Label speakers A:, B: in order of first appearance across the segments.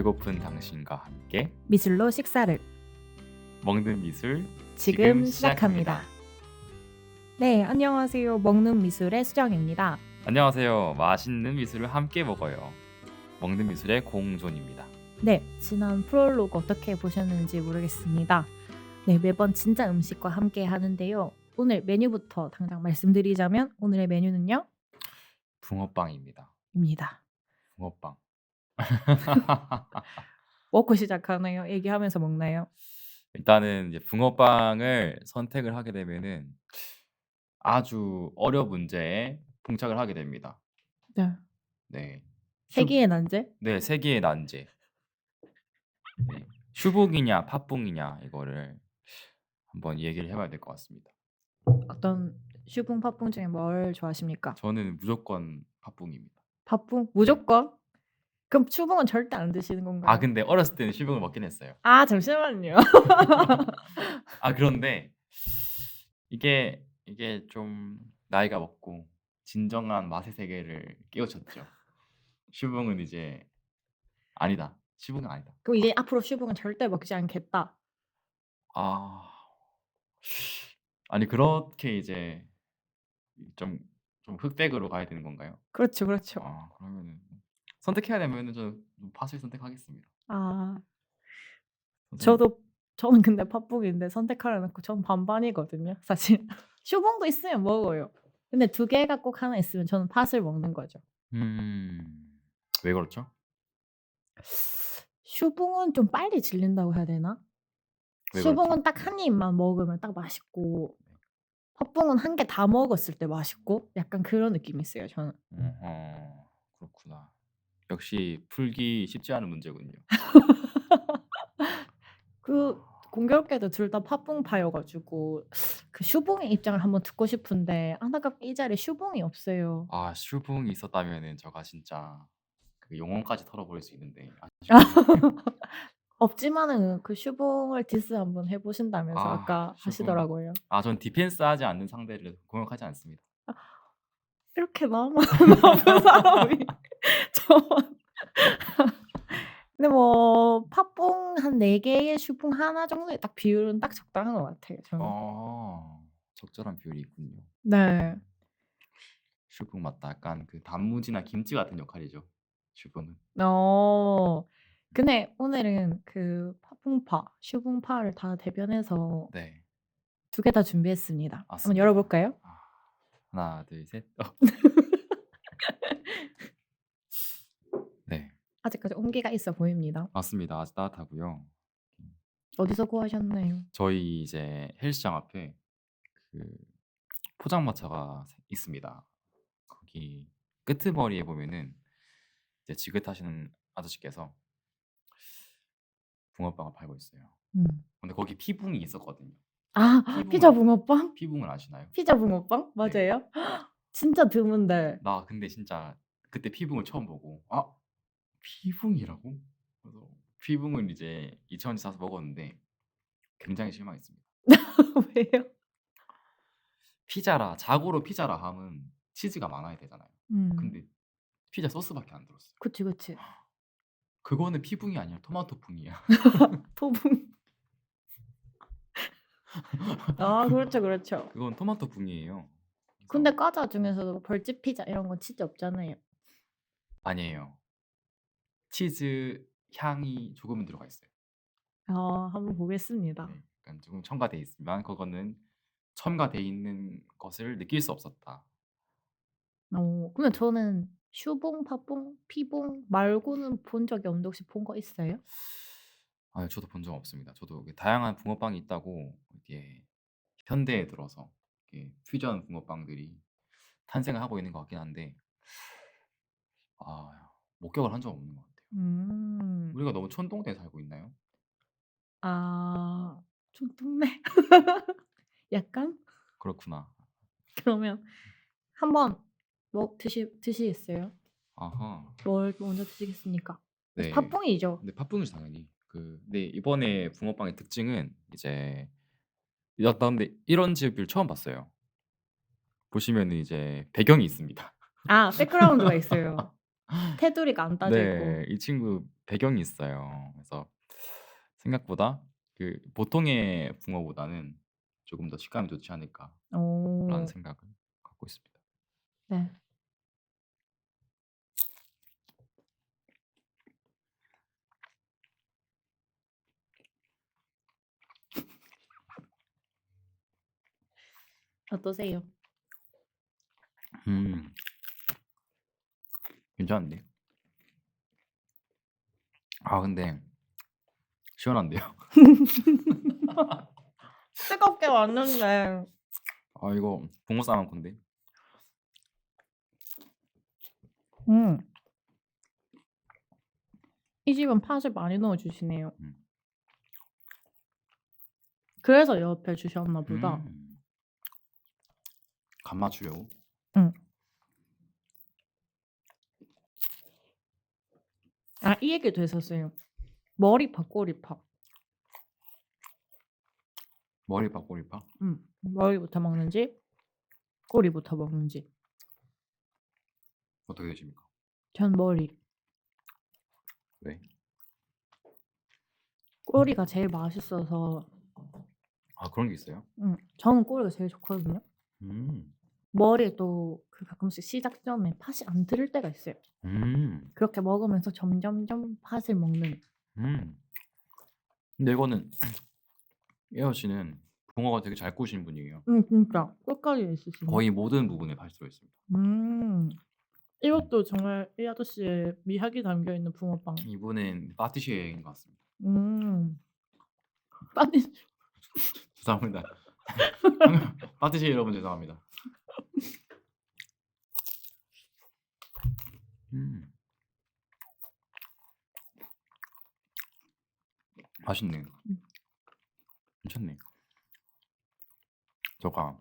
A: 배고픈 당신과 함께
B: 미술로 식사를
A: 먹는 미술
B: 지금 시작합니다. 네, 안녕하세요. 먹는 미술의 수정입니다.
A: 안녕하세요. 맛있는 미술을 함께 먹어요. 먹는 미술의 공존입니다.
B: 네, 지난 프롤로그 어떻게 보셨는지 모르겠습니다. 네, 매번 진짜 음식과 함께 하는데요. 오늘 메뉴부터 당장 말씀드리자면 오늘의 메뉴는요?
A: 붕어빵입니다.
B: 입니다.
A: 붕어빵.
B: 먹고 시작하나요? 얘기하면서 먹나요?
A: 일단은 이제 붕어빵을 선택을 하게 되면은 아주 어려운 문제에 봉착을 하게 됩니다.
B: 네.
A: 네.
B: 세기의 난제?
A: 네, 세기의 난제. 네. 슈붕이냐 팥붕이냐 이거를 한번 얘기를 해봐야 될 것 같습니다.
B: 어떤 슈붕 팥붕 중에 뭘 좋아하십니까?
A: 저는 무조건 팥붕입니다.
B: 팥붕? 무조건? 그럼 슈붕은 절대 안 드시는 건가요?
A: 근데 어렸을 때는 슈붕을 먹긴 했어요.
B: 잠시만요.
A: 그런데 이게 좀 나이가 먹고 진정한 맛의 세계를 깨우쳤죠. 슈붕은 이제 아니다. 슈붕은 아니다.
B: 그럼 이제 앞으로 슈붕은 절대 먹지 않겠다.
A: 아니 그렇게 이제 좀 흑백으로 가야 되는 건가요?
B: 그렇죠, 그렇죠.
A: 그러면은 선택해야 되면은 저는 팥을 선택하겠습니다. 선생님.
B: 저는 근데 팥붕인데 선택하려 놓고 전 반반이거든요, 사실. 슈붕도 있으면 먹어요. 근데 두 개가 꼭 하나 있으면 저는 팥을 먹는 거죠.
A: 왜 그렇죠?
B: 슈붕은 좀 빨리 질린다고 해야 되나?
A: 왜 그렇죠?
B: 슈붕은 딱 한 입만 먹으면 딱 맛있고 팥붕은 한 개 다 먹었을 때 맛있고 약간 그런 느낌이 있어요, 저는.
A: 그렇구나. 역시 풀기 쉽지 않은 문제군요.
B: 공교롭게도 둘 다 팥붕파여 가지고 그 슈붕의 입장을 한번 듣고 싶은데 안타깝게 이 자리에 슈붕이 없어요.
A: 슈붕이 있었다면은 제가 진짜 그 영혼까지 털어버릴 수 있는데
B: 없지만은 그 슈붕을 디스 한번 해 보신다면서 아까
A: 슈붕.
B: 하시더라고요.
A: 전 디펜스하지 않는 상대를 공격하지 않습니다.
B: 이렇게 나만 나쁜 사람이 저만. 근데 뭐 팥붕 한 4개에 슈붕 하나 정도의 딱 비율은 딱 적당한 것 같아요, 저는.
A: 적절한 비율이 있군요.
B: 네.
A: 슈붕 맞다. 약간 그 단무지나 김치 같은 역할이죠. 슈붕은.
B: 근데 오늘은 그 팥붕파, 슈붕파를 다 대변해서
A: 네.
B: 2개 다 준비했습니다. 한번
A: 맞습니다.
B: 열어 볼까요?
A: 하나, 둘, 셋. 네.
B: 아직까지 온기가 있어 보입니다.
A: 맞습니다. 아주 따뜻하고요.
B: 어디서 구하셨나요?
A: 저희 이제 헬스장 앞에 그 포장마차가 있습니다. 거기 끄트머리에 보면은 이제 지긋하시는 아저씨께서 붕어빵을 팔고 있어요. 근데 거기 피붕이 있었거든요.
B: 피자 붕어빵?
A: 피붕을 아시나요?
B: 피자 붕어빵? 맞아요? 진짜 드문데.
A: 나 근데 진짜 그때 피붕을 처음 보고 피붕이라고? 그래서 피붕을 이제 2,000원치 사서 먹었는데 굉장히 실망했습니다.
B: 왜요?
A: 자고로 피자라 함은 치즈가 많아야 되잖아요. 근데 피자 소스밖에 안 들었어요.
B: 그치, 그치.
A: 그거는 피붕이 아니라 토마토풍이야.
B: 토붕. 그렇죠, 그렇죠.
A: 그건 토마토풍이에요.
B: 근데 과자 중에서도 벌집 피자 이런 건 치즈 없잖아요.
A: 아니에요. 치즈 향이 조금은 들어가 있어요.
B: 한번 보겠습니다.
A: 네, 약간 조금 첨가돼 있지만 그거는 첨가돼 있는 것을 느낄 수 없었다.
B: 근데 저는 슈붕, 팥붕, 피붕 말고는 본 적이 없는데 혹시 본 거 있어요?
A: 저도 본 적 없습니다. 저도 다양한 붕어빵이 있다고 이게 현대에 들어서 이렇게 퓨전 붕어빵들이 탄생을 하고 있는 것 같긴 한데 목격을 한 적 없는 것 같아요. 우리가 너무 촌동네에 살고 있나요?
B: 좀 뚱네. 약간?
A: 그렇구나.
B: 그러면 한번 뭐 드시겠어요?
A: 아하.
B: 뭘 먼저 드시겠습니까?
A: 네.
B: 팥붕이죠.
A: 네, 팥붕이죠 당연히. 네, 이번에 붕어빵의 특징은 이제 나 근데 이런 집을 처음 봤어요. 보시면은 이제 배경이 있습니다.
B: 백그라운드가 있어요. 테두리가 안 따져 있고.
A: 네. 이 친구 배경이 있어요. 그래서 생각보다 그 보통의 붕어보다는 조금 더 식감이 좋지 않을까라는
B: 오.
A: 생각을 갖고 있습니다.
B: 네. 어떠세요?
A: 음. 괜찮은데요? 아 근데 시원한데요?
B: 뜨겁게 왔는데.
A: 아 이거 붕어 싸먹 건데.
B: 음. 이 집은 팥을 많이 넣어 주시네요.
A: 음.
B: 그래서 옆에 주셨나 보다.
A: 간 맞추려고?
B: 응. 아 이 얘기도 했었어요. 머리팥, 꼬리팥.
A: 머리밥, 꼬리밥?
B: 머리부터 먹는지 꼬리부터 먹는지.
A: 어떻게 되십니까?
B: 전 머리.
A: 왜?
B: 꼬리가 제일 맛있어서.
A: 아 그런 게 있어요?
B: 저는 꼬리가 제일 좋거든요.
A: 음.
B: 머리에 또 그 가끔씩 시작 전에 팥이 안 들을 때가 있어요. 그렇게 먹으면서 점점점 팥을 먹는.
A: 근데 이거는 예원 씨는 붕어가 되게 잘 구우시는 분이에요.
B: 진짜 끝까지 있으시네.
A: 거의 모든 부분에 팥이 들어 있습니다.
B: 이것도 정말 이 아저씨의 미학이 담겨 있는 붕어빵.
A: 이분은 파티시에인 것 같습니다.
B: 빠지
A: 죄송합니다. 파티시에 여러분 죄송합니다. 맛있네요. 괜찮네. 제가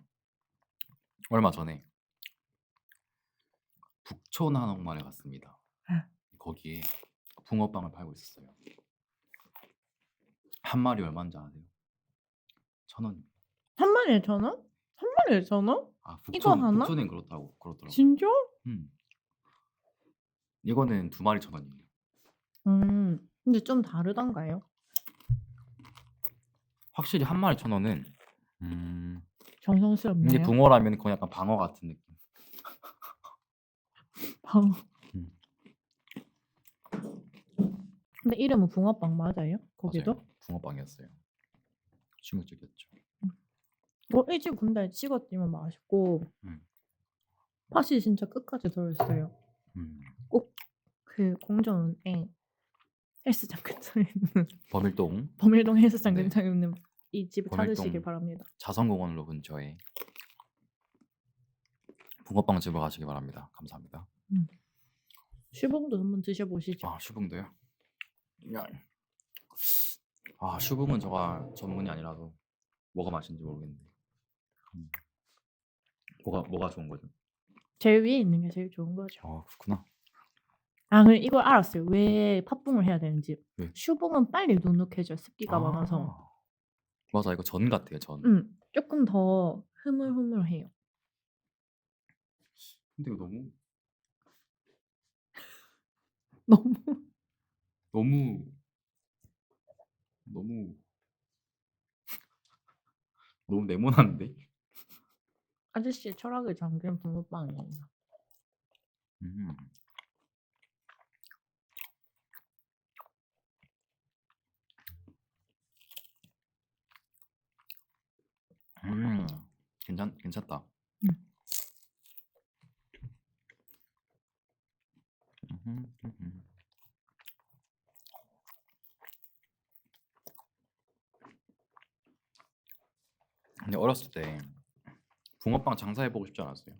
A: 얼마 전에 북촌 한옥마을에 갔습니다.
B: 예.
A: 거기에 붕어빵을 팔고 있었어요. 한 마리 얼마인지 아세요? 1,000원입니다.
B: 한 마리에 1,000원? 한 마리에 1,000원?
A: 아
B: 이거 하나?
A: 북촌엔 그렇더라고요.
B: 진짜?
A: 이거는 2마리 1,000원이에요.
B: 근데 좀 다르단가요?
A: 확실히 한 마리 1,000원은 이게
B: 정성스럽네요.
A: 붕어라면 거의 약간 방어 같은 느낌.
B: 방어.
A: 음.
B: 근데 이름은 붕어빵 맞아요? 거기도?
A: 맞아요. 붕어빵이었어요. 충격적이었죠.
B: 이 집 근데 찍어 뛰면 맛있고
A: 음.
B: 팥이 진짜 끝까지 들어있어요. 꼭 그 공전에 헬스장 근처에 있는 범일동 헬스장
A: 네.
B: 근처에 있는 이 집을
A: 범일동
B: 찾으시길 바랍니다.
A: 자선공원로 근처에 붕어빵 집으로 가시기 바랍니다. 감사합니다.
B: 슈붕도 한번 드셔보시죠.
A: 아 슈붕도요? 아 슈붕은 저가 전문이 아니라서 뭐가 맛있는지 모르겠는데. 뭐가 좋은 거죠?
B: 제일 위에 있는 게 제일 좋은 거죠.
A: 아 그렇구나.
B: 아 근데 이걸 알았어요. 왜 팥붕을 해야 되는지.
A: 왜?
B: 슈붕은 빨리 눅눅해져요. 습기가 많아서.
A: 맞아 이거 전 같아요 전.
B: 조금 더 흐물흐물해요.
A: 근데 이거 너무
B: 너무
A: 너무 너무 너무 네모난데?
B: 아저씨의 철학을 잠긴 붕어빵이에요.
A: 괜찮다. 근데 어렸을 때 붕어빵 장사해보고 싶지 않았어요?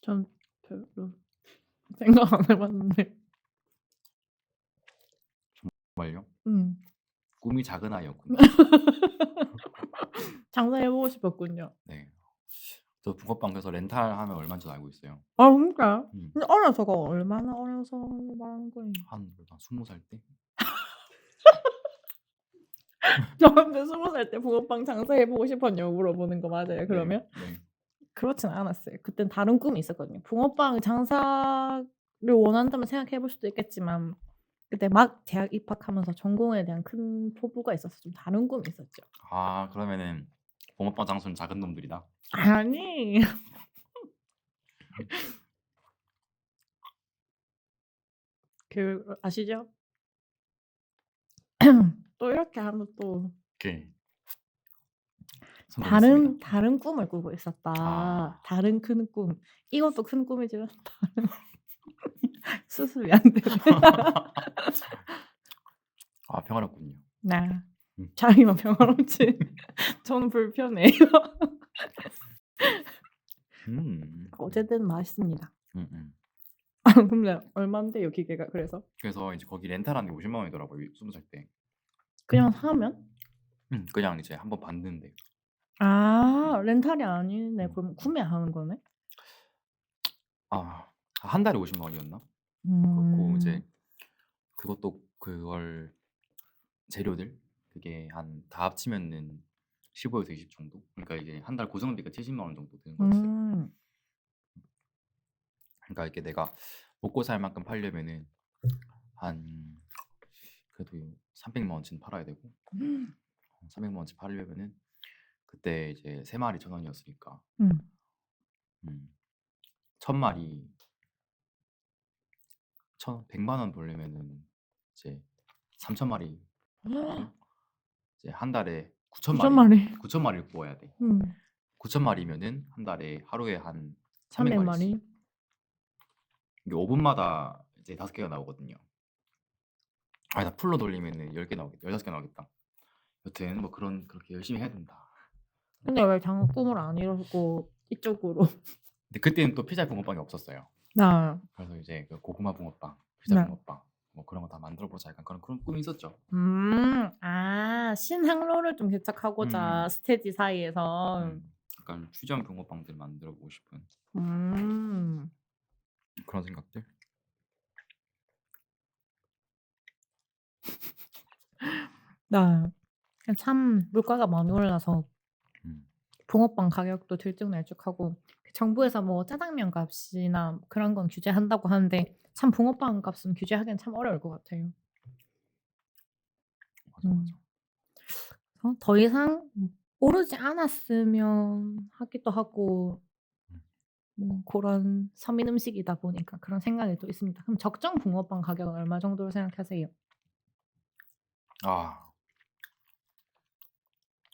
B: 전 별로 생각 안 해봤는데.
A: 정말요? 꿈이 작은 아이였군요.
B: 장사해보고 싶었군요.
A: 네. 저 붕어빵 그래서 렌탈하면 얼마인 줄 알고 있어요.
B: 아 진짜요?
A: 음.
B: 근데 어려서가 얼마나 어려서 말하는 거예요?
A: 한 20살 때?
B: 저한테 20살 때 붕어빵 장사해보고 싶었냐고 물어보는 거 맞아요 그러면?
A: 네.
B: 그렇진 않았어요. 그땐 다른 꿈이 있었거든요. 붕어빵 장사를 원한다면 생각해 볼 수도 있겠지만 그때 막 대학 입학하면서 전공에 대한 큰 포부가 있어서 좀 다른 꿈이 있었죠.
A: 아 그러면은 붕어빵 장수는 작은 놈들이다.
B: 아니. 그 아시죠? 또 이렇게 하면 또
A: 오케이. 성공했습니다.
B: 다른 꿈을 꾸고 있었다.
A: 아.
B: 다른 큰 꿈. 이것도 큰 꿈이지만 다른 수습이 안 되네.
A: 아 평화롭군요.
B: 네.
A: 음.
B: 자기만 평화롭지 저는 불편해요.
A: 음.
B: 어쨌든 맛있습니다.
A: 음음.
B: 아 근데 얼만데요 기계가 그래서?
A: 그래서 이제 거기 렌탈하는 게 50만 원이더라고요 20살 때.
B: 그냥 사면?
A: 그냥 이제 한번 봤는데.
B: 아 렌탈이 아니네.
A: 음.
B: 그럼 구매하는 거네?
A: 아 한 달에 50만 원이었나? 그렇고
B: 음.
A: 이제 그것도 그걸 재료들 그게 한 다 합치면은 15에서 20 정도? 그러니까 이게 한 달 고정비가 70만 원 정도 드는 거였어요.
B: 음.
A: 그러니까 이게 내가 먹고 살 만큼 팔려면은 한 그래도 300만 원치는 팔아야 되고 300만 원치 팔려면은 그때 이제 3 마리 1,000 원이었으니까
B: 음.
A: 음 1,000 마리 100만 원 벌려면은 이제 3,000 마리 하고 이제 한 달에 9,000
B: 9천
A: 마리
B: 마리.
A: 9,000 마리를 구워야 돼.
B: 음.
A: 9,000 마리면은 한 달에 하루에 한 300
B: 300
A: 마리씩.
B: 마리.
A: 이게 5 분마다 이제 5 개가 나오거든요. 아니다. 풀로 돌리면은 10개 나오겠다. 15개 나오겠다. 여튼 뭐 그렇게 열심히 해야 된다.
B: 근데 왜 장꿈을 안 이루고 이쪽으로
A: 근데 그때는 또 피자 붕어빵이 없었어요.
B: 네.
A: 그래서 이제 그 고구마 붕어빵, 피자
B: 네.
A: 붕어빵 뭐 그런 거 다 만들어 보자 약간 그런 꿈이 있었죠.
B: 아 신항로를 좀 개척하고자 스테디 사이에서.
A: 약간 퓨전 붕어빵들 만들어 보고 싶은
B: 음.
A: 그런 생각들.
B: 네. 참 물가가 많이 올라서
A: 음.
B: 붕어빵 가격도 들쭉날쭉하고 정부에서 뭐 짜장면 값이나 그런 건 규제한다고 하는데 참 붕어빵 값은 규제하기는 참 어려울 것 같아요.
A: 맞아, 맞아.
B: 그래서 더 이상 오르지 않았으면 하기도 하고
A: 음.
B: 뭐 고런 서민 음식이다 보니까 그런 생각이 또 있습니다. 그럼 적정 붕어빵 가격은 얼마 정도로 생각하세요?
A: 아.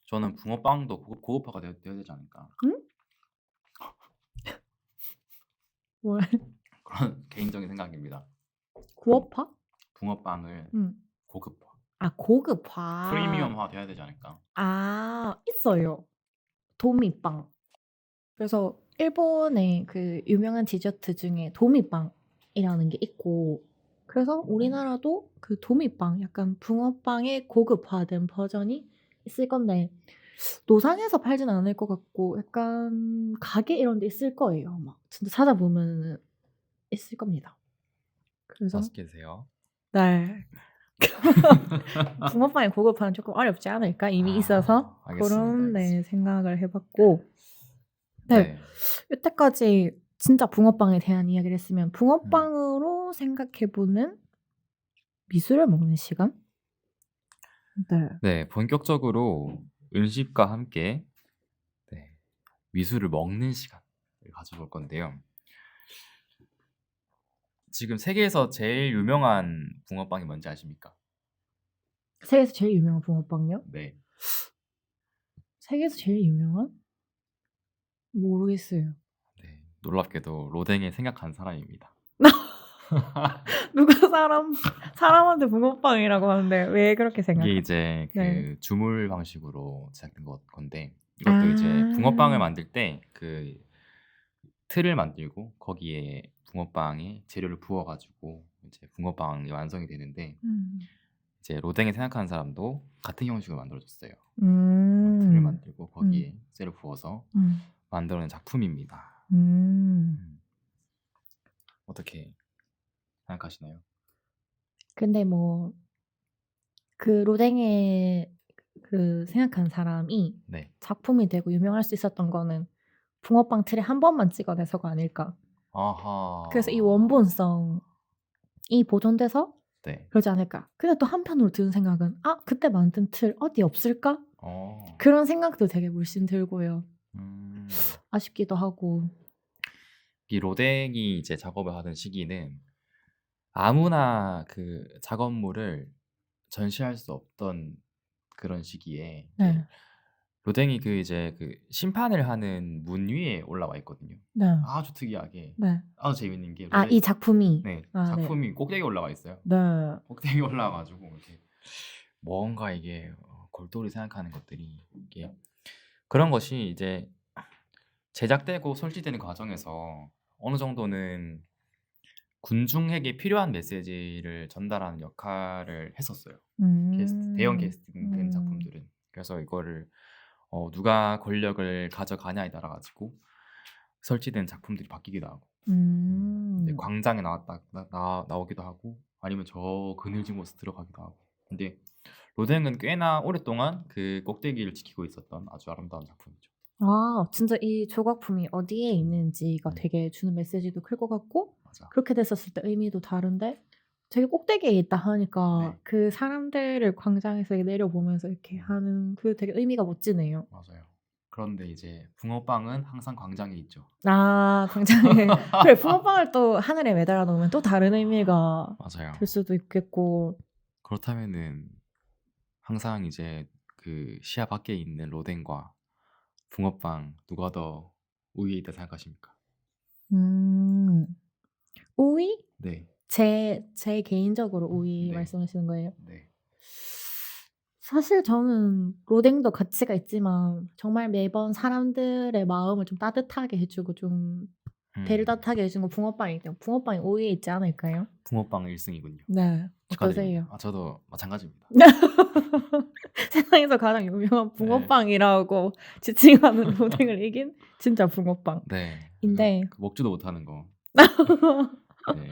A: 저는 붕어빵도 고급화가 돼야 되지 않을까.
B: 응? 뭘
A: 그런 개인적인 생각입니다.
B: 구업화?
A: 붕어빵을
B: 음.
A: 고급화,
B: 아 고급화.
A: 프리미엄화 돼야 되지 않을까.
B: 아 있어요. 도미빵. 그래서 일본의 그 유명한 디저트 중에 도미빵이라는 게 있고 그래서 우리나라도 그 도미빵 약간 붕어빵의 고급화된 버전이 있을 건데 노상에서 팔진 않을 것 같고 약간 가게 이런 데 있을 거예요 아마. 진짜 찾아보면은 있을 겁니다. 그래서
A: 맛있게 드세요.
B: 네. 붕어빵의 고급화는 조금 어렵지 않을까 이미 있어서
A: 알겠습니다,
B: 그런 네
A: 알겠습니다.
B: 생각을 해 봤고 네.
A: 네.
B: 여태까지 진짜 붕어빵에 대한 이야기를 했으면
A: 음.
B: 붕어빵으로 생각해 보는 미술을 먹는 시간? 네.
A: 네. 본격적으로 음식과 함께 네 미술을 먹는 시간을 가져볼 건데요. 지금 세계에서 제일 유명한 붕어빵이 뭔지 아십니까?
B: 세계에서 제일 유명한 붕어빵이요?
A: 네.
B: 세계에서 제일 유명한? 모르겠어요.
A: 네. 놀랍게도 로댕에 생각한 사람입니다.
B: 누가 사람한테 붕어빵이라고 하는데 왜 그렇게
A: 이게
B: 생각하
A: 이제
B: 네.
A: 그 주물 방식으로 제작된 건데 이것도 이제
B: 아.
A: 붕어빵을 만들 때 그 틀을 만들고 거기에 붕어빵에 재료를 부어 가지고 이제 붕어빵이 완성이 되는데
B: 음.
A: 이제 로댕에 생각하는 사람도 같은 형식으로 만들어 줬어요. 틀을
B: 음.
A: 만들고
B: 음.
A: 거기에 쇠를 부어서
B: 음.
A: 만들어낸 작품입니다.
B: 음.
A: 어떻게 생각하시나요?
B: 근데 뭐 그 로댕에 그 생각한 사람이
A: 네.
B: 작품이 되고 유명할 수 있었던 거는 붕어빵 틀에 한 번만 찍어내서가 아닐까. 그래서 이
A: 아하.
B: 원본성이 보존돼서
A: 네.
B: 그러지 않을까. 근데 또 한편으로 드는 생각은 '아 그때 만든 틀 어디 없을까?'
A: 어.
B: 그런 생각도 되게 물씬 들고요.
A: 음.
B: 아쉽기도 하고.
A: 이 로댕이 이제 작업을 하던 시기는 아무나 그 작업물을 전시할 수 없던 그런 시기에 이제
B: 네.
A: 로댕이 그 이제 그 심판을 하는 문 위에 올라와 있거든요.
B: 네.
A: 아주 특이하게
B: 네.
A: 아주 재밌는 게
B: 아 이 작품이.
A: 네,
B: 아 네.
A: 작품이 꼭대기에 올라와 있어요.
B: 네.
A: 꼭대기에 올라와 가지고 이렇게 뭔가 이게 골똘히 생각하는 것들이 이게 그런 것이 이제 제작되고 설치되는 과정에서 어느 정도는 군중에게 필요한 메시지를 전달하는 역할을 했었어요. 대형 캐스팅된
B: 음.
A: 작품들은. 그래서 이거를 누가 권력을 가져가냐에 따라 가지고 설치된 작품들이 바뀌기도 하고 이제
B: 음.
A: 광장에 나오기도 하고 아니면 저 그늘진 곳에 들어가기도 하고. 근데 로댕은 꽤나 오랫동안 그 꼭대기를 지키고 있었던 아주 아름다운 작품이죠.
B: 아 진짜 이 조각품이 어디에 있는지가
A: 음.
B: 되게 주는 메시지도 클 것 같고
A: 맞아.
B: 그렇게 됐었을 때 의미도 다른데 되게 꼭대기에 있다 하니까
A: 네.
B: 그 사람들을 광장에서 내려보면서 이렇게 하는 그 되게 의미가 멋지네요.
A: 맞아요. 그런데 이제 붕어빵은 항상 광장에 있죠.
B: 아 광장에 그래 붕어빵을 또 하늘에 매달아 놓으면 또 다른 의미가
A: 맞아요.
B: 될 수도 있겠고.
A: 그렇다면은 항상 이제 그 시야 밖에 있는 로댕과 붕어빵 누가 더 우위에 있다 생각하십니까?
B: 음. 우위?
A: 네.
B: 제 개인적으로 우위
A: 네.
B: 말씀하시는 거예요?
A: 네.
B: 사실 저는 로댕도 가치가 있지만 정말 매번 사람들의 마음을 좀 따뜻하게 해 주고 좀 배를 따뜻하게 해 주는 건 붕어빵이기 때문에 붕어빵이 5 위에 있지 않을까요?
A: 붕어빵 1승이군요.
B: 네.
A: 축하드립니다.
B: 어떠세요?
A: 저도 마찬가지입니다.
B: 세상에서 가장 유명한
A: 네.
B: 붕어빵이라고 지칭하는 로댕을 이긴 진짜 붕어빵.
A: 네.
B: 인데
A: 그 먹지도 못하는 거. 네.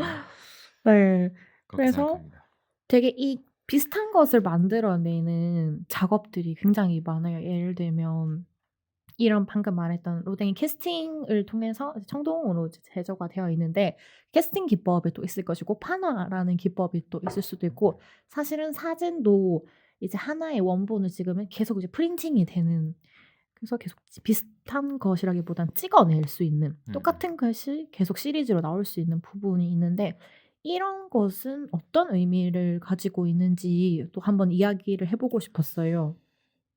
B: 네.
A: 그렇게
B: 그래서
A: 생각합니다.
B: 되게 이 비슷한 것을 만들어내는 작업들이 굉장히 많아요. 예를 들면 이런 방금 말했던 로댕이 캐스팅을 통해서 청동으로 이제 제조가 되어 있는데 캐스팅 기법이 또 있을 것이고 판화라는 기법이 또 있을 수도 있고 사실은 사진도 이제 하나의 원본을 찍으면 계속 이제 프린팅이 되는 그래서 계속 비슷한 것이라기보단 찍어낼 수 있는 똑같은 것이 계속 시리즈로 나올 수 있는 부분이 있는데 이런 것은 어떤 의미를 가지고 있는지 또 한번 이야기를 해 보고 싶었어요.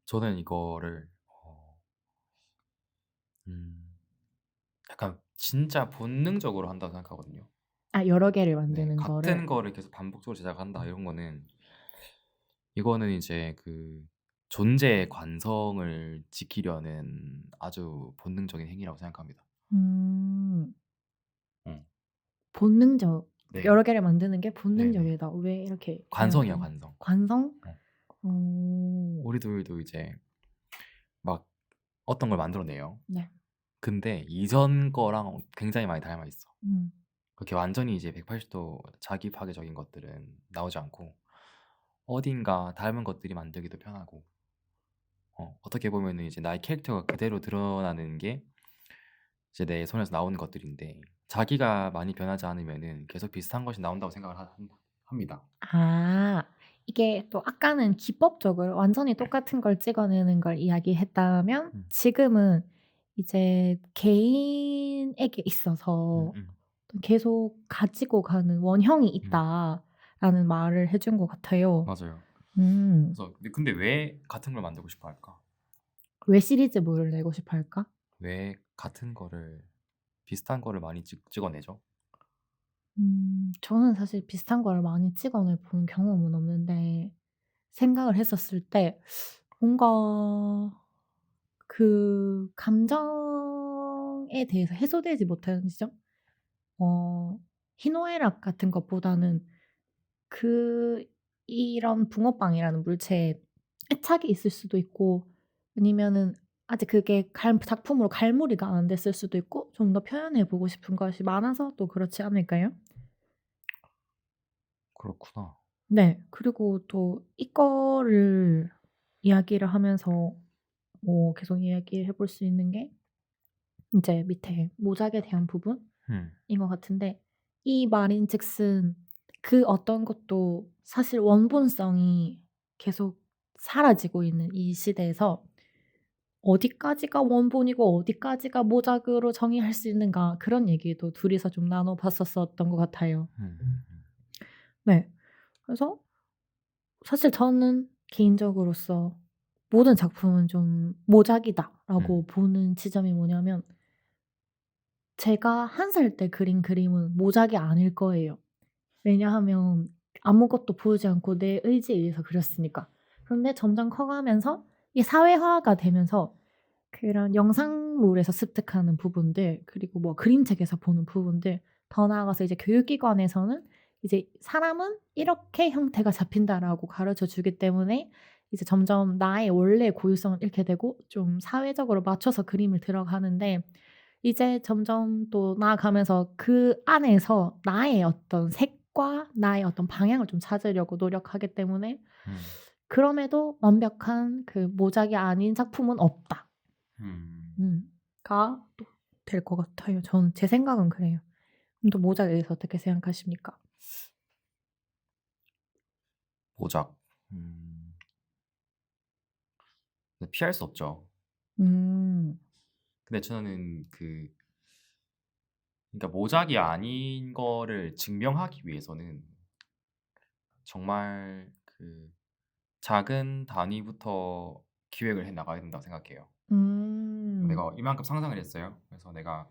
A: 저는 이거를 약간 진짜 본능적으로 한다고 생각하거든요.
B: 아 여러 개를
A: 네.
B: 만드는
A: 같은
B: 거를.
A: 거를 계속 반복적으로 제작한다 이런 거는 이거는 이제 그 존재의 관성을 지키려는 아주 본능적인 행위라고 생각합니다.
B: 음.
A: 음.
B: 본능적
A: 네.
B: 여러 개를 만드는 게
A: 네네.
B: 본능적이다. 왜 이렇게
A: 관성이야,
B: 이야기하는
A: 관성.
B: 관성?
A: 어.
B: 어.
A: 우리들도 이제 막 어떤 걸 만들어내요.
B: 네.
A: 근데 이전 거랑 굉장히 많이 닮아 있어.
B: 음.
A: 그렇게 완전히 이제 180도 자기 파괴적인 것들은 나오지 않고 어딘가 닮은 것들이 만들기도 편하고 어떻게 보면은 이제 나의 캐릭터가 그대로 드러나는 게 이제 내 손에서 나오는 것들인데 자기가 많이 변하지 않으면은 계속 비슷한 것이 나온다고 생각을 합니다.
B: 아. 이게 또 아까는 기법적으로 완전히 똑같은 걸 찍어내는 걸 이야기했다면
A: 음.
B: 지금은 이제 개인에게 있어서 계속 가지고 가는 원형이 있다라는 말을 해준 것 같아요.
A: 맞아요.
B: 음.
A: 그래서 근데 왜 같은 걸 만들고 싶어 할까?
B: 왜 시리즈물을 내고 싶어 할까?
A: 왜 같은 거를 비슷한 거를 많이 찍어내죠?
B: 저는 사실 비슷한 거를 많이 찍어내 본 경험은 없는데 생각을 했었을 때 뭔가 그 감정에 대해서 해소되지 못하는 지점? 희노애락 같은 것보다는 그 이런 붕어빵이라는 물체에 애착이 있을 수도 있고 아니면은 아직 그게 작품으로 갈무리가 안 됐을 수도 있고 좀 더 표현해 보고 싶은 것이 많아서 또 그렇지 않을까요?
A: 그렇구나.
B: 네. 그리고 또 이거를 이야기를 하면서 계속 이야기해 볼 수 있는 게 이제 밑에 모작에 대한 부분인 것 같은데 이 말인즉슨 그 어떤 것도 사실 원본성이 계속 사라지고 있는 이 시대에서 어디까지가 원본이고 어디까지가 모작으로 정의할 수 있는가 그런 얘기도 둘이서 좀 나눠봤었던 것 같아요. 네. 그래서 사실 저는 개인적으로서 모든 작품은 좀 모작이다라고 보는 지점이 뭐냐면 제가 1살 때 그린 그림은 모작이 아닐 거예요. 왜냐하면 아무것도 보이지 않고 내 의지에 의해서 그렸으니까. 그런데 점점 커가면서 이 사회화가 되면서 그런 영상물에서 습득하는 부분들 그리고 뭐 그림책에서 보는 부분들 더 나아가서 이제 교육기관에서는 이제 "사람은 이렇게 형태가 잡힌다."라고 가르쳐 주기 때문에 이제 점점 나의 원래 고유성을 잃게 되고 좀 사회적으로 맞춰서 그림을 들어가는데 이제 점점 또 나아가면서 그 안에서 나의 어떤 색과 나의 어떤 방향을 좀 찾으려고 노력하기 때문에 그럼에도 '완벽한 그 모작이 아닌 작품은 없다.' 가 또 될 것 같아요. 제 생각은 그래요. 또 모작에 대해서 어떻게 생각하십니까?
A: 모작. 근데 피할 수 없죠.
B: 음.
A: 근데 저는 그러니까 모작이 아닌 거를 증명하기 위해서는 정말 작은 단위부터 기획을 해 나가야 된다고 생각해요.
B: 음.
A: 내가 이만큼 상상을 했어요. 그래서 내가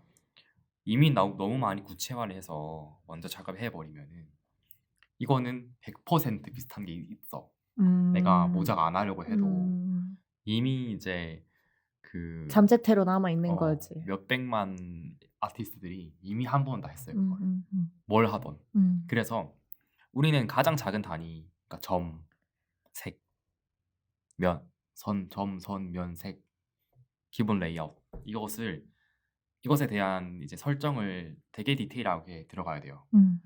A: 이미 너무 많이 구체화를 해서 먼저 작업해 버리면은 이거는 100% 비슷한 게 있어. 내가
B: 음.
A: 모작 안 하려고 해도
B: 음.
A: 이미 이제 그
B: 잠재태로 남아 있는 거지.
A: 몇백만 아티스트들이 이미 한 번 다 했어요, 그거를.
B: 음음음.
A: 뭘 하던.
B: 음.
A: 그래서 우리는 가장 작은 단위, 그러니까 점, 색, 면, 점, 선, 면, 색, 기본 레이아웃 이것에 대한 이제 설정을 되게 디테일하게 들어가야 돼요.
B: 음.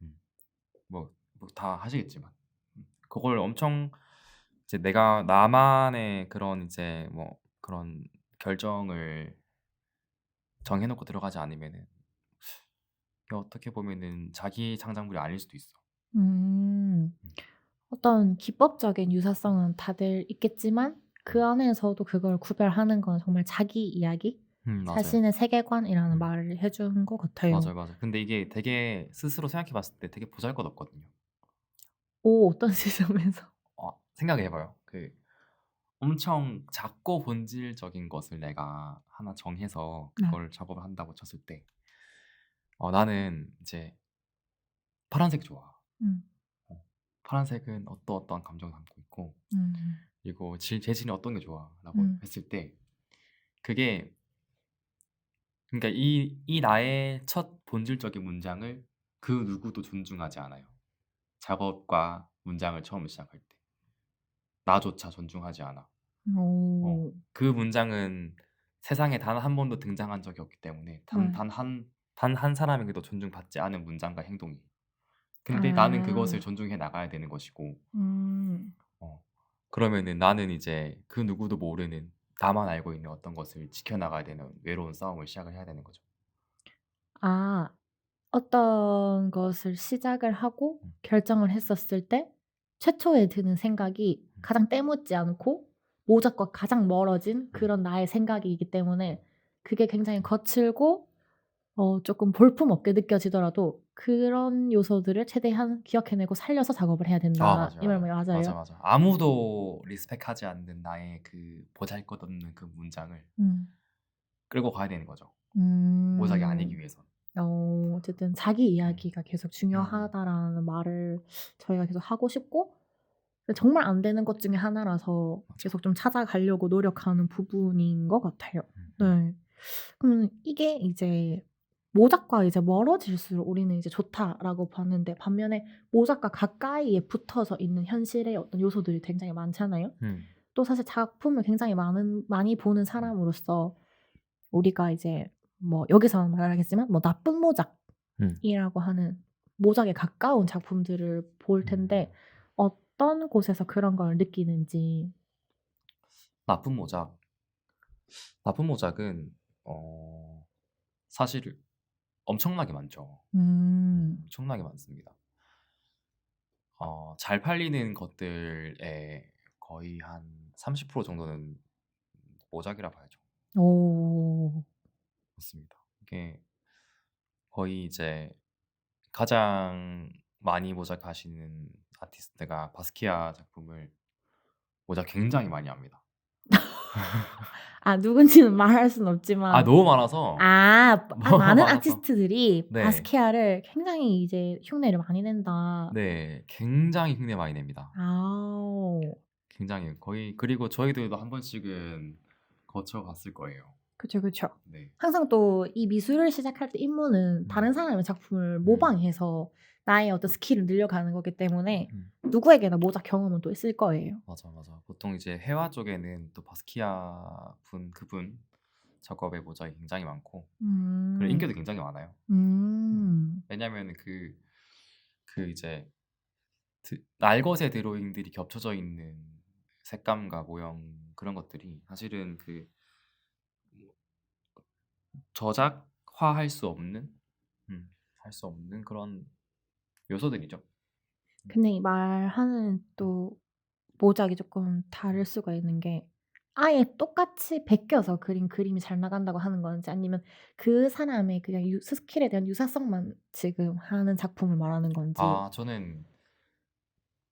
A: 음. 뭐 다 하시겠지만 그걸 엄청 이제 내가 나만의 그런 이제 뭐 그런 결정을 정해 놓고 들어가지 않으면은 이게 어떻게 보면은 자기 창작물이 아닐 수도 있어.
B: 음.
A: 음.
B: 어떤 기법적인 유사성은 다들 있겠지만 그 안에서도 그걸 구별하는 건 정말 자기 이야기,
A: 맞아요.
B: 자신의 세계관이라는
A: 음.
B: 말을 해 주는 것 같아요.
A: 맞아요, 맞아요. 근데 이게 되게 스스로 생각해 봤을 때 되게 보잘것없거든요.
B: 오 어떤 지점에서?
A: 생각해 봐요. 엄청 작고 본질적인 것을 내가 하나 정해서
B: 네.
A: 그걸 작업을 한다고 쳤을 때 나는 이제 파란색 좋아.
B: 음.
A: 어 파란색은 어떠어떠한 감정을 담고 있고
B: 음.
A: 그리고 재질이 어떤 게 좋아라고
B: 음.
A: 했을 때 그게 그러니까 이 나의 첫 본질적인 문장을 그 누구도 존중하지 않아요. 작업과 문장을 처음 시작할 때. 나조차 존중하지 않아.
B: 오.
A: 그 문장은 세상에 단 한 번도 등장한 적이 없기 때문에
B: 네.
A: 단 한 사람에게도 존중받지 않은 문장과 행동이에요. 근데 나는 그것을
B: 아.
A: 존중해 나가야 되는 것이고
B: 음.
A: 그러면은 나는 이제 그 누구도 모르는 나만 알고 있는 어떤 것을 지켜나가야 되는 외로운 싸움을 시작을 해야 되는 거죠.
B: 아. 어떤 것을 시작을 하고
A: 음.
B: 결정을 했었을 때 최초에 드는 생각이
A: 음.
B: 가장 때묻지 않고 모작과 가장 멀어진
A: 음.
B: 그런 나의 생각이기 때문에 그게 굉장히 거칠고 쪼끔 볼품없게 느껴지더라도 그런 요소들을 최대한 기억해내고 살려서 작업을 해야 된다.
A: 맞아요,
B: 이 말
A: 맞아요. 맞아,
B: 맞아요?
A: 맞아. 아무도 리스펙하지 않는 나의 그 보잘것없는 그 문장을
B: 음.
A: 끌고 가야 되는 거죠. 모작이 아니기
B: 음.
A: 위해선.
B: 어쨌든 자기
A: 음.
B: 이야기가 계속
A: 음.
B: 중요하다라는 말을 저희가 계속 하고 싶고 정말 안 되는 것 중에 하나라서
A: 맞아.
B: 계속 좀 찾아가려고 노력하는 부분인 것 같아요.
A: 음.
B: 네. 그러면 이게 이제 모작과 이제 멀어질수록 우리는 이제 좋다라고 봤는데 반면에 모작과 가까이에 붙어서 있는 현실의 어떤 요소들이 굉장히 많잖아요.
A: 음.
B: 또 사실 작품을 굉장히 많이 보는 사람으로서 우리가 이제 뭐 여기서만 말하겠지만 뭐 나쁜
A: 음.
B: 모작이라고 하는 모작에 가까운 작품들을 볼 텐데 어떤 곳에서 그런 걸 느끼는지.
A: 나쁜 모작. 나쁜 모작은 어 사실 엄청나게 많죠.
B: 음.
A: 엄청나게 많습니다. 잘 팔리는 것들의 거의 한 30% 정도는 모작이라 봐야죠.
B: 오.
A: 맞습니다. 이게 거의 이제 가장 많이 모작하시는 아티스트가 바스키아 작품을 모작 굉장히 많이 합니다.
B: 아 누군지는 말할 수는 없지만
A: 너무 많아서 너무
B: 많은
A: 많아서
B: 아티스트들이
A: 네.
B: 바스키아를 굉장히 이제 흉내를 많이 낸다.
A: 네, 굉장히 흉내 많이 냅니다.
B: 아오.
A: 굉장히 거의 그리고 저희들도 한 번씩은 거쳐갔을 거예요.
B: 그쵸, 그쵸.
A: 네.
B: 항상 또 이 미술을 시작할 때 임무는 다른 사람의 작품을 모방해서 나의 어떤 스킬을 늘려가는 거기 때문에 누구에게나 모작 경험은 또 있을 거예요.
A: 맞아. 보통 이제 회화 쪽에는 또 바스키아 그분 작업의 모작이 굉장히 많고 그리고 인기도 굉장히 많아요. 왜냐면 그 이제 날것의 드로잉들이 겹쳐져 있는 색감과 모형 그런 것들이 사실은 그 저작화할 수 없는 할 수 없는 그런 요소들이죠.
B: 근데 이 말하는 또 모작이 조금 다를 수가 있는 게 아예 똑같이 베껴서 그린 그림이 잘 나간다고 하는 건지 아니면 그 사람의 그냥 스킬에 대한 유사성만 지금 하는 작품을 말하는 건지.
A: 저는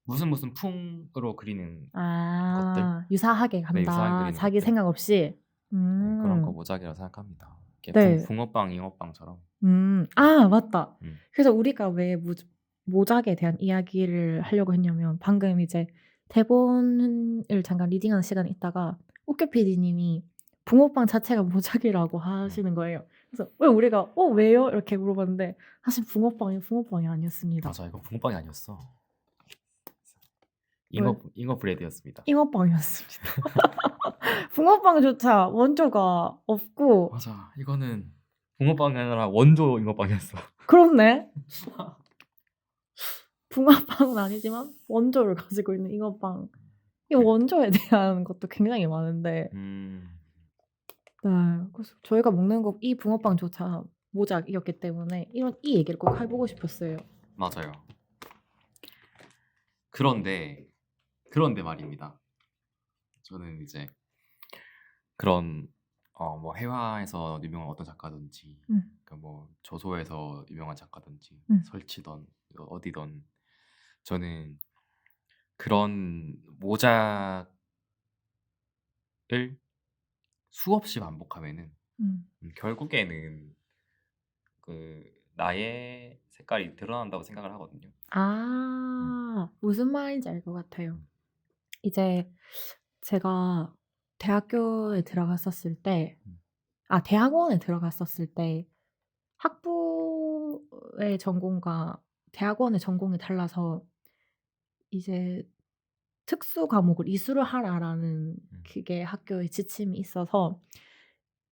A: 무슨 풍으로 그리는 것들
B: 유사하게
A: 네,
B: 간다.
A: 유사하게 그리는
B: 자기
A: 것들
B: 생각 없이.
A: 네, 그런 거 모작이라고 생각합니다. 이렇게
B: 네.
A: 붕어빵, 잉어빵처럼
B: 맞다. 그래서 우리가 왜 모작에 대한 이야기를 하려고 했냐면 방금 이제 대본을 잠깐 리딩하는 시간에 있다가 웃겨 PD님이 붕어빵 자체가 모작이라고 하시는 거예요. 그래서 왜 우리가 왜요? 이렇게 물어봤는데 사실 붕어빵이 아니었습니다.
A: 맞아, 이거 붕어빵이 아니었어.
B: 왜?
A: 잉어 브레드였습니다.
B: 잉어빵이었습니다. 붕어빵조차 원조가 없고
A: 맞아, 이거는 붕어빵이 아니라 원조 잉어빵이었어.
B: 그렇네. 붕어빵은 아니지만 원조를 가지고 있는 잉어빵. 이 원조에 대한 것도 굉장히 많은데 네, 그래서 저희가 먹는 거 이 붕어빵조차 모작이었기 때문에 이 얘기를 꼭 해보고 싶었어요.
A: 맞아요. 그런데 말입니다. 저는 이제 그런 뭐 회화에서 유명한 어떤 작가든지 그러니까 뭐 조소에서 유명한 작가든지 설치던 어디던 저는 그런 모작을 수없이 반복하면은 결국에는 그 나의 색깔이 드러난다고 생각을 하거든요.
B: 무슨 말인지 알 것 같아요. 이제 제가 대학원에 들어갔었을 때 학부의 전공과 대학원의 전공이 달라서 이제 특수 과목을 이수를 하라라는 그게 학교의 지침이 있어서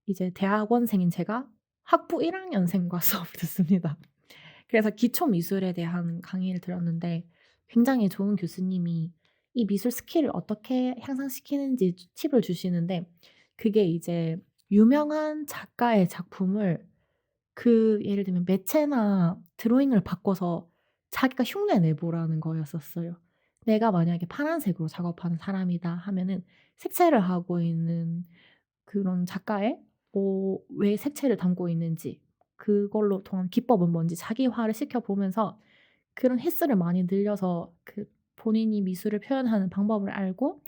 B: 이제 대학원생인 제가 학부 1학년생과 수업을 듣습니다. 그래서 기초 미술에 대한 강의를 들었는데 굉장히 좋은 교수님이 이 미술 스킬을 어떻게 향상시키는지 팁을 주시는데 그게 이제 유명한 작가의 작품을 예를 들면 매체나 드로잉을 바꿔서 자기가 흉내 내보라는 거였었어요. 내가 만약에 파란색으로 작업하는 사람이다 하면은 색채를 하고 있는 그런 작가의 왜 색채를 담고 있는지 그걸로 통한 기법은 뭔지 자기화를 시켜보면서 그런 횟수를 많이 늘려서 본인이 미술을 표현하는 방법을 알고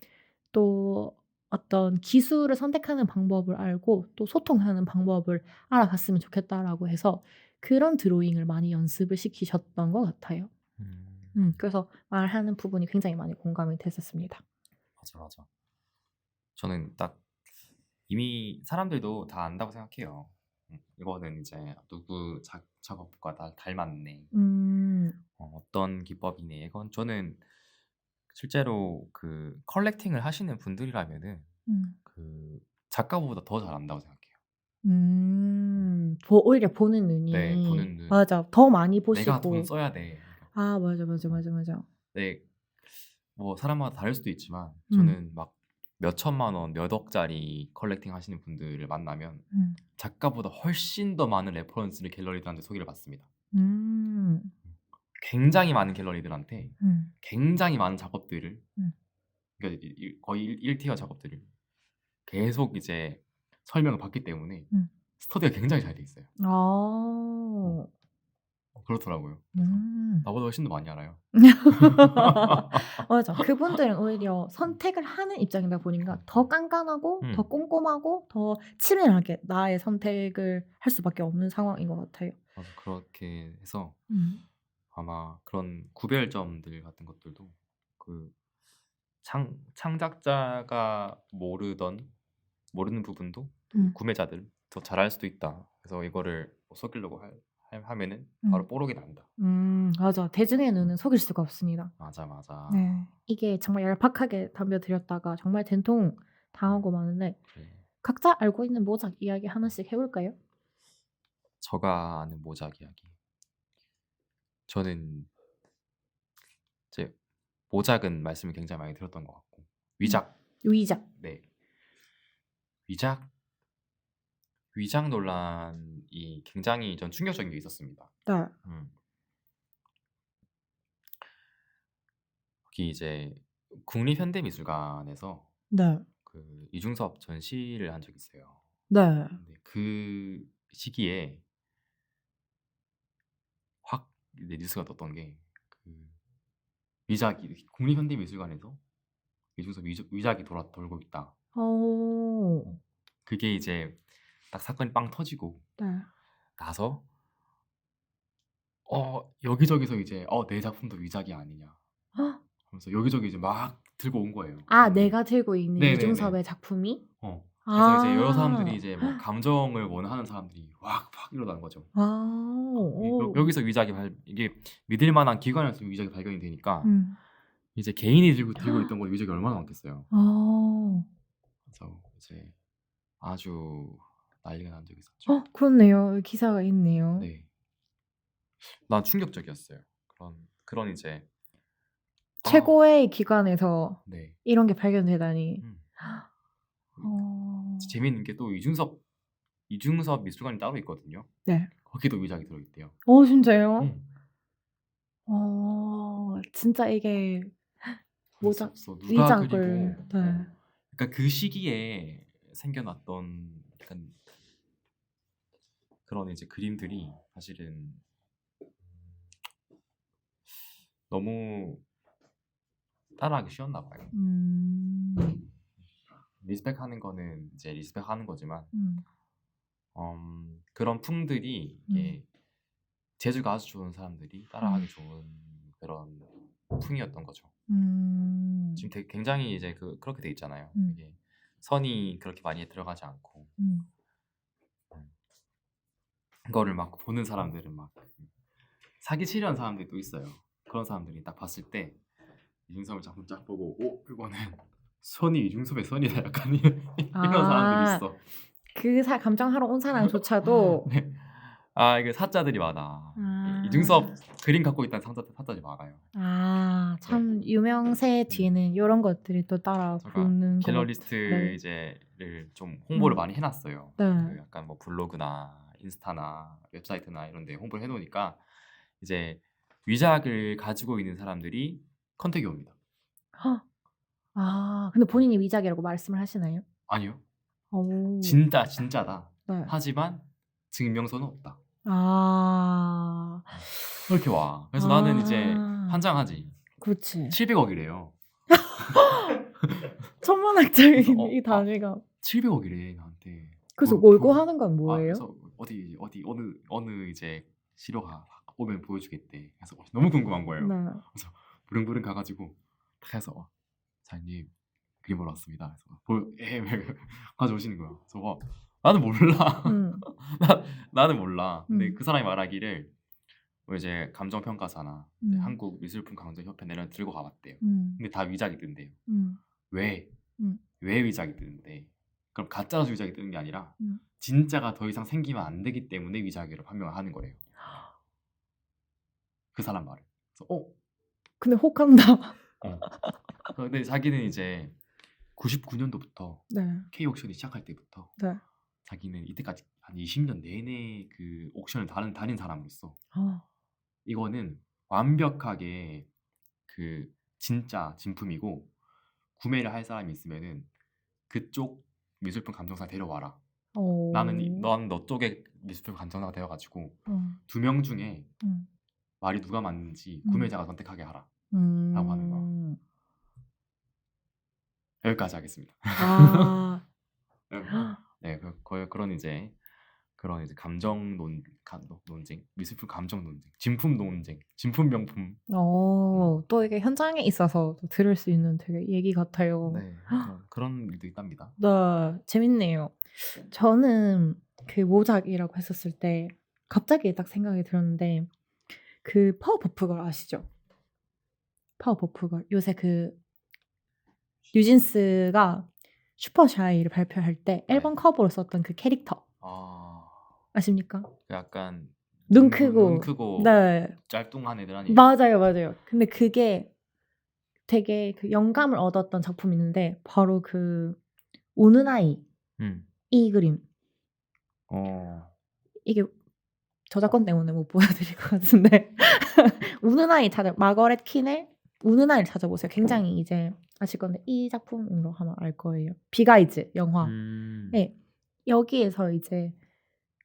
B: 또 어떤 기술을 선택하는 방법을 알고 또 소통하는 방법을 알아갔으면 좋겠다라고 해서 그런 드로잉을 많이 연습을 시키셨던 것 같아요. 그래서 말하는 부분이 굉장히 많이 공감이 됐었습니다.
A: 맞아. 저는 딱 이미 사람들도 다 안다고 생각해요. 이거는 이제 누구 작업과 다 닮았네. 어떤 기법이네. 이건 저는 실제로 그 컬렉팅을 하시는 분들이라면은 그 작가보다 더 잘한다고 생각해요.
B: 오히려 보는 눈이.
A: 네, 보는 눈.
B: 맞아. 더 많이
A: 내가
B: 보시고.
A: 돈 써야 돼.
B: 맞아.
A: 네, 뭐 사람마다 다를 수도 있지만 저는 막 몇 천만 원, 몇 억짜리 컬렉팅 하시는 분들을 만나면
B: 음.
A: 작가보다 훨씬 더 많은 레퍼런스를 갤러리들한테 소개를 받습니다.
B: 음.
A: 굉장히 많은 갤러리들한테
B: 음.
A: 굉장히 많은 작업들을
B: 음.
A: 그러니까 거의 1티어 작업들을 계속 이제 설명을 받기 때문에
B: 음.
A: 스터디가 굉장히 잘 돼 있어요.
B: 아.
A: 그렇더라고요. 그래서
B: 음.
A: 나보다 훨씬 더 많이 알아요.
B: 맞아. 그분들은 오히려 선택을 하는 입장이다 보니까 더 깐깐하고 더 꼼꼼하고 더 치밀하게 나의 선택을 할 수밖에 없는 상황인 것 같아요.
A: 맞아. 그렇게 해서
B: 음.
A: 아마 그런 구별점들 같은 것들도 그 창작자가 모르는 부분도 또
B: 음.
A: 구매자들 더 잘할 수도 있다. 그래서 이거를 뭐 속이려고 하면은
B: 음.
A: 바로 뽀록이 난다.
B: 맞아. 대중의 눈은 속일 수가 없습니다.
A: 맞아.
B: 네. 이게 정말 얄팍하게 덤벼드렸다가 정말 된통 당하고 마는데
A: 네.
B: 각자 알고 있는 모작 이야기 하나씩 해볼까요?
A: 제가 아는 모작 이야기. 저는 이제 모작은 말씀을 굉장히 많이 들었던 것 같고 위작.
B: 위작.
A: 네. 위작 논란이 굉장히 전 충격적인 게 있었습니다.
B: 네.
A: 거기 이제 국립현대미술관에서
B: 네.
A: 그 이중섭 전시를 한 적이 있어요.
B: 네.
A: 근데 그 시기에 확 이제 뉴스가 떴던 게 그 국립현대미술관에서 이중섭 위작이 돌고 있다.
B: 오.
A: 그게 이제 딱 사건이 빵 터지고
B: 네.
A: 나서 여기저기서 이제 내 작품도 위작이 아니냐
B: 헉!
A: 하면서 여기저기 이제 막 들고 온 거예요.
B: 아,
A: 사람들이.
B: 내가 들고 있는
A: 네네네.
B: 이중섭의 작품이?
A: 그래서 이제 여러
B: 아.
A: 사람들이 이제 뭐 감정을 원하는 사람들이 확 일어나는 거죠.
B: 아. 오.
A: 여기서 위작이 이게 믿을 만한 기관에서 위작이 발견이 되니까
B: 음.
A: 이제 개인이 들고 있던 거 위작이 얼마나 많겠어요.
B: 아.
A: 그래서 이제 아주 난리가 난 적이 있었죠.
B: 그렇네요. 기사가 있네요.
A: 네. 난 충격적이었어요. 그런 이제
B: 최고의 기관에서
A: 네.
B: 이런 게 발견되다니.
A: 재밌는 게 또 이중섭 미술관이 따로 있거든요.
B: 네.
A: 거기도 위작이 들어있대요.
B: 진짜요? 진짜 이게 모작
A: 누가
B: 위작을
A: 그리고
B: 네.
A: 그러니까 그 시기에 생겨났던 약간 그런 이제 그림들이 사실은 너무 따라하기 쉬웠나 봐요. 리스펙하는 거는 이제 리스펙하는 거지만 그런 풍들이 이게 재주가 아주 좋은 사람들이 따라하기 좋은 그런 풍이었던 거죠. 지금 굉장히 이제 그렇게 돼 있잖아요. 이게 선이 그렇게 많이 들어가지 않고 그거를 막 보는 사람들은 막 사기 치려는 사람들이 또 있어요. 그런 사람들이 딱 봤을 때 이중섭을 작품 쫙 보고 이거는 선이 이중섭의 선이다 약간 이런 사람들이 있어.
B: 그 감정하러 온 사람조차도
A: 네. 이게 사자들이 많아.
B: 아.
A: 이중섭 그림 갖고 있다는 사자들이 많아요.
B: 참 유명세 뒤에는 요런 것들이 또 따라 붙는 것
A: 갤러리스트
B: 네.
A: 이제를 좀 홍보를 많이 해놨어요.
B: 네.
A: 그 약간 뭐 블로그나 인스타나 웹사이트나 이런 데 홍보를 해놓으니까 이제 위작을 가지고 있는 사람들이 컨택이 옵니다.
B: 근데 본인이 위작이라고 말씀을 하시나요?
A: 아니요.
B: 오.
A: 진짜다.
B: 네.
A: 하지만 증명서는 없다.
B: 그렇게
A: 와. 그래서 나는 이제 환장하지.
B: 그렇지.
A: 700억이래요.
B: 천문학적인 이 단위가.
A: 700억이래 나한테.
B: 그래서 몰고 하는 건 뭐예요?
A: 그래서 어디 어느 이제 시료가 오면 보여주겠대. 그래서 너무 궁금한 거예요.
B: 네.
A: 그래서 부릉부릉 가가지고 딱 해서 사장님 그림 보러 왔습니다. 그래서 가져오시는 거야. 그래서 나는 몰라. 나는 몰라. 근데 그 사람이 말하기를 뭐 이제 감정평가사나 한국 미술품 강조협회 내는 들고 가봤대요. 근데 다 위작이 뜬대요. 왜 위작이 뜨는데? 그럼 가짜 위작이 뜨는 게 아니라 진짜가 더 이상 생기면 안 되기 때문에 위작이라고 판명을 하는 거래요. 그 사람 말을. 그래서
B: 근데 혹한다.
A: 근데 자기는 이제 99년도부터
B: 네.
A: K 옥션이 시작할 때부터
B: 네.
A: 자기는 이때까지 한 20년 내내 그 옥션을 다닌 사람으로서
B: 어.
A: 이거는 완벽하게 그 진짜 진품이고 구매를 할 사람이 있으면은 그쪽 미술품 감정사 데려와라. 나는 넌 너 쪽에 미술품 감정사가 되어가지고
B: 음.
A: 2명 중에
B: 음.
A: 말이 누가 맞는지
B: 음.
A: 구매자가 선택하게 하라. 라고 하는 거. 여기까지 하겠습니다.
B: 아.
A: 네, 그런 이제 감정 논쟁, 미술품 감정 논쟁, 진품 논쟁, 진품 명품.
B: 또 이게 현장에 있어서 또 들을 수 있는 되게 얘기 같아요.
A: 네, 그런 일도 있답니다.
B: 네, 재밌네요. 저는 그 모작이라고 했었을 때 갑자기 딱 생각이 들었는데 그 파워퍼프걸 아시죠? 파워퍼프걸 요새 그 뉴진스가 슈퍼샤이를 발표할 때
A: 네.
B: 앨범 커버로 썼던 그 캐릭터 아십니까?
A: 약간
B: 눈
A: 눈
B: 크고
A: 크고
B: 네,
A: 짤뚱한 애들 아니에요?
B: 맞아요. 근데 그게 되게 그 영감을 얻었던 작품이 있는데 바로 그 우는 아이 이 그림. 이게 저작권 때문에 못 보여드릴 것 같은데 우는 아이 마거렛 킨의 우는 아이를 찾아보세요. 굉장히 이제 아실 건데 이 작품으로 하면 알 거예요. 비가이즈 영화. 네, 여기에서 이제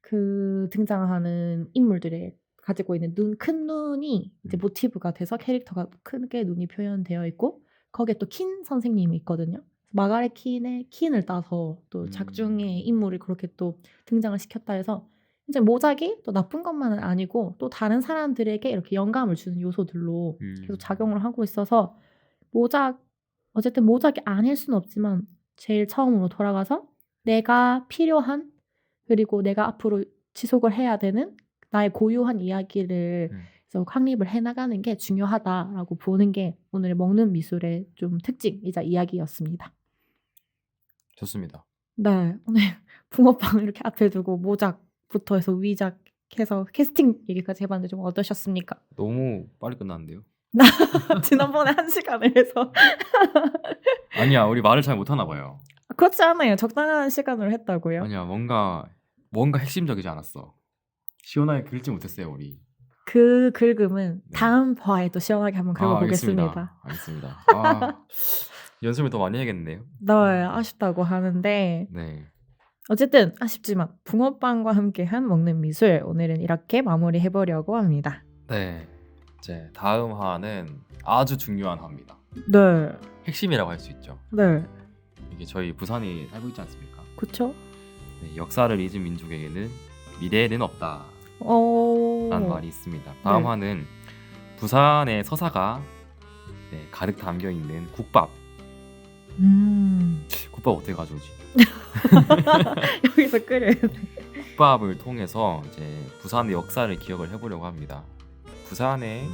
B: 그 등장하는 인물들의 가지고 있는 큰 눈이 이제 모티브가 돼서 캐릭터가 크게 눈이 표현되어 있고 거기에 또 킨 선생님이 있거든요. 마가렛 킨의 킨을 따서 또 작중의 인물을 그렇게 또 등장을 시켰다 해서 이제 모작이 또 나쁜 것만은 아니고 또 다른 사람들에게 이렇게 영감을 주는 요소들로 계속 작용을 하고 있어서 어쨌든 모작이 아닐 수는 없지만 제일 처음으로 돌아가서 내가 필요한 그리고 내가 앞으로 지속을 해야 되는 나의 고유한 이야기를 계속 확립을 해나가는 게 중요하다라고 보는 게 오늘의 먹는 미술의 좀 특징이자 이야기였습니다.
A: 좋습니다.
B: 네, 오늘 붕어빵 이렇게 앞에 두고 모작부터 해서 위작해서 캐스팅 얘기까지 해봤는데 좀 어떠셨습니까?
A: 너무 빨리 끝났는데요?
B: 지난번에 1시간을 해서
A: 아니야, 우리 말을 잘 못하나 봐요.
B: 그렇지 않아요. 적당한 시간으로 했다고요.
A: 아니야, 뭔가 핵심적이지 않았어. 시원하게 긁지 못했어요, 우리.
B: 그 긁음은
A: 네.
B: 다음 화에도 시원하게 한번 긁어보겠습니다.
A: 알겠습니다. 연습을 더 많이 해야겠네요.
B: 네, 아쉽다고 하는데
A: 네.
B: 어쨌든 아쉽지만 붕어빵과 함께한 먹는 미술 오늘은 이렇게 마무리해보려고 합니다.
A: 네. 이제 다음 화는 아주 중요한 화입니다.
B: 네,
A: 핵심이라고 할 수 있죠.
B: 네,
A: 이게 저희 부산이 살고 있지 않습니까?
B: 그쵸?
A: 네, 역사를 잊은 민족에게는 미래는 없다 라는 말이 있습니다. 다음
B: 네.
A: 화는 부산의 서사가 가득 담겨 있는 국밥. 국밥 어떻게 가져오지?
B: 여기서 끓여야 돼.
A: 국밥을 통해서 이제 부산의 역사를 기억을 해보려고 합니다. 부산의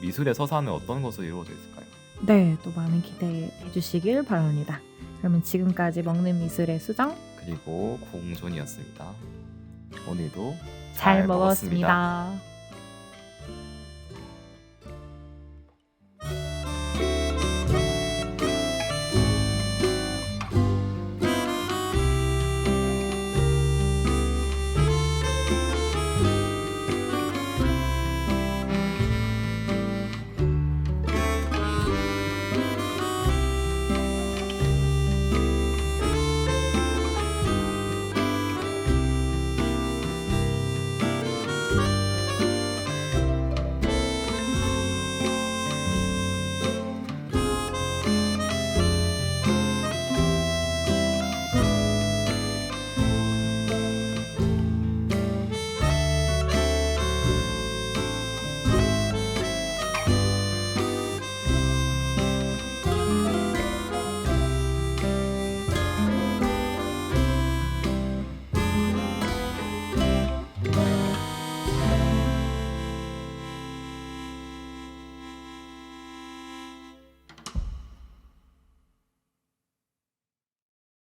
A: 미술의 서사는 어떤 것으로 이루어져 있을까요?
B: 네, 또 많은 기대해 주시길 바랍니다. 그러면 지금까지 먹는 미술의 수정
A: 그리고 공존이었습니다. 오늘도
B: 잘 먹었습니다.